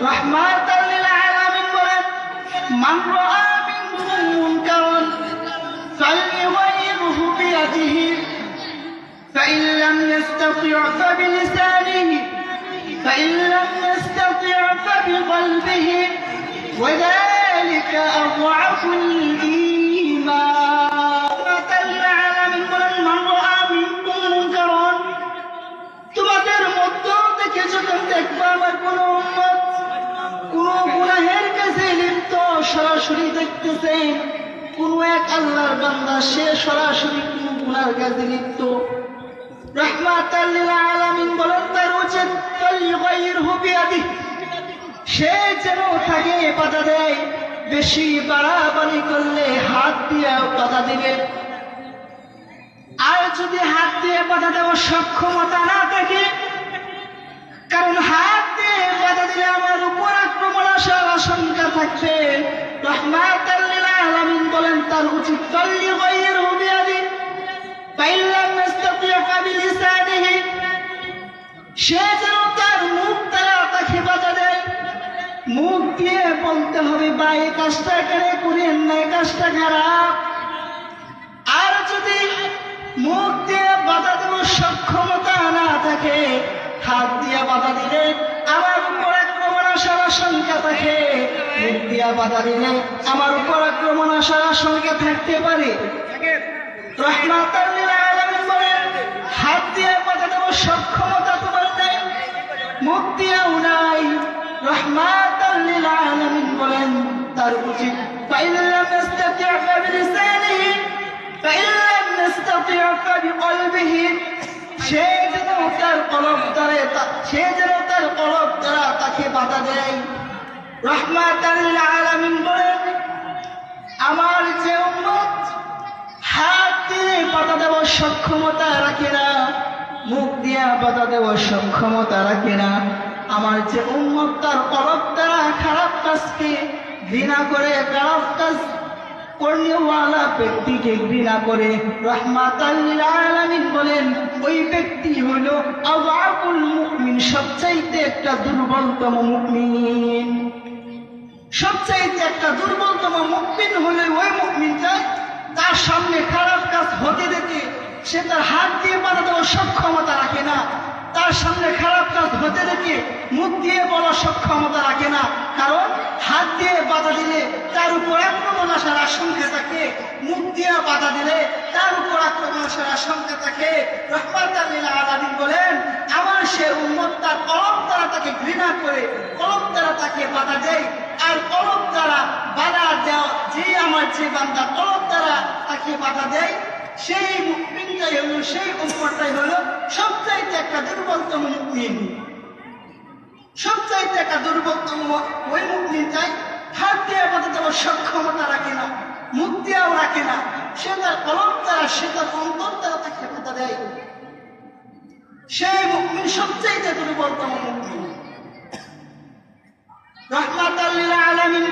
রাহমাতাল লিল আলামিন বলেন, মান রাআ মিনকুম মুনকারান ফালইয়ুগাইয়িরহু বিয়াদিহি فإن لم يستطع فبلسانه فإن لم يستطع فبقلبه وذلك أضعف الإيمان العالمين বলেন মান রাআ মিনকুম মুনকারান, তোমাদের মধ্য থেকে যখন দেখবা আমার কোন উম্মত কোন গুনাহের কাছে লিপ্ত, সরাসরি দেখতেছে কোন এক আল্লাহর বান্দা সে সরাসরি কোন গুনার কাছে লিপ্ত, রাহমাতাল লিল আলামিন বলেন তার উচিত ফালইয়ুগাইয়িরহু বিয়াদিহি, সে যেন তাকে বাধা দেয়, বেশি বাড়াবাড়ি করলে হাত দিয়ে বাধা দিবে। আর যদি হাত দিয়ে বাধা দেওয়ার সক্ষমতা না থাকে, কারণ হাত দিয়ে বাধা দিলে আমার উপর আক্রমণ আসার আশঙ্কা থাকবে, রাহমাতাল লিল আলামিন বলেন তার উচিত ফালইয়ুগাইয়িরহু বিয়াদিহি ফাইন লাম ইস্তাতি' ফাবিলিসানিহি, সে যেন তার মুখ দ্বারা তাকে বাধা দেয়, মুখ দিয়ে বলতে হবে বা এই কাজটা করেন না, এই কাজটা খারাপ। আর যদি মুখ দিয়ে বাধা দেওয়ার সক্ষমতা না থাকে, হাত দিয়ে বাধা দিলে আমার উপর আক্রমণ আসার আশঙ্কা থাকে, মুখ দিয়ে বাধা দিলে আমার উপর আক্রমণ আসার আশঙ্কা থাকতে পারে। রাহমাতাল লিল আলামিন বলেন হাত দিয়ে বাধা দেওয়ার সক্ষমতা তোমার নেই, মুখ দিয়েও নাই, রাহমাতাল লিল আলামিন বলেন তার উচিত ফাইন লাম ইস্তাতি' ফাবিলিসানিহি ফাইন লাম ইস্তাতি' ফাবিকলবিহি, সে যেন তার কলব দ্বারা তাকে বাধা দেয়। রাহমাতাল লিল আলামিন বলেন আমার যে উম্মত হাত দিয়ে বাধা দেওয়ার সক্ষমতা রাখে না, মুখ দিয়ে বাধা দেওয়ার সক্ষমতা রাখে না, আমার যে উম্মত তার কলব দ্বারা খারাপ কাজকে ঘৃণা করে, খারাপ কাজ করনেওয়ালা ব্যক্তিকে ঘৃণা করে, রাহমাতাল লিল আলামিন বলেন ওই ব্যক্তি হলো আযআফুল মুমিন, সবচাইতে একটা দুর্বলতম মুমিন। সবচাইতে একটা দুর্বলতম মুমিন হলে ওই মুমিনটা তার সামনে খারাপ কাজ হতে দেখে সে তার হাত দিয়ে বাধা দেওয়ার সক্ষমতা রাখে না, তার সামনে খারাপ কাজ হতে দেখে মুখ দিয়ে বলার সক্ষমতা রাখে না, কারণ হাত দিয়ে বাধা দিলে তার উপর আক্রমণ আসার আশঙ্কা থাকে, মুখ দিয়ে বাধা দিলে তার উপর আক্রমণ আসার আশঙ্কা থাকে। রাহমাতাল লিল আলামিন বলেন আমার সে উম্মত তার কলব দ্বারা তাকে ঘৃণা করে, কলব দ্বারা তাকে বাধা দেয়, আর কলব দ্বারা বাধা দেওয়া যে আমার যে বান্দা কলব দ্বারা তাকে বাধা দেয়, সেই মুমিনটাই হলো, সেই উম্মতটাই হলো সবচাইতে একটা দুর্বলতম মুমিন। সবচাইতে একটা দুর্বলতম ওই মুমিনটাই হাত দিয়ে বাধা দেওয়ার সক্ষমতা রাখে না, মুখ দিয়েও রাখে না, সে তার কলব দ্বারা, সে তার অন্তর দ্বারা তাকে বাধা দেয়, সেই মুমিন সবচাইতে দুর্বলতম মুমিন। রাহমাতাল লিল আলামিন।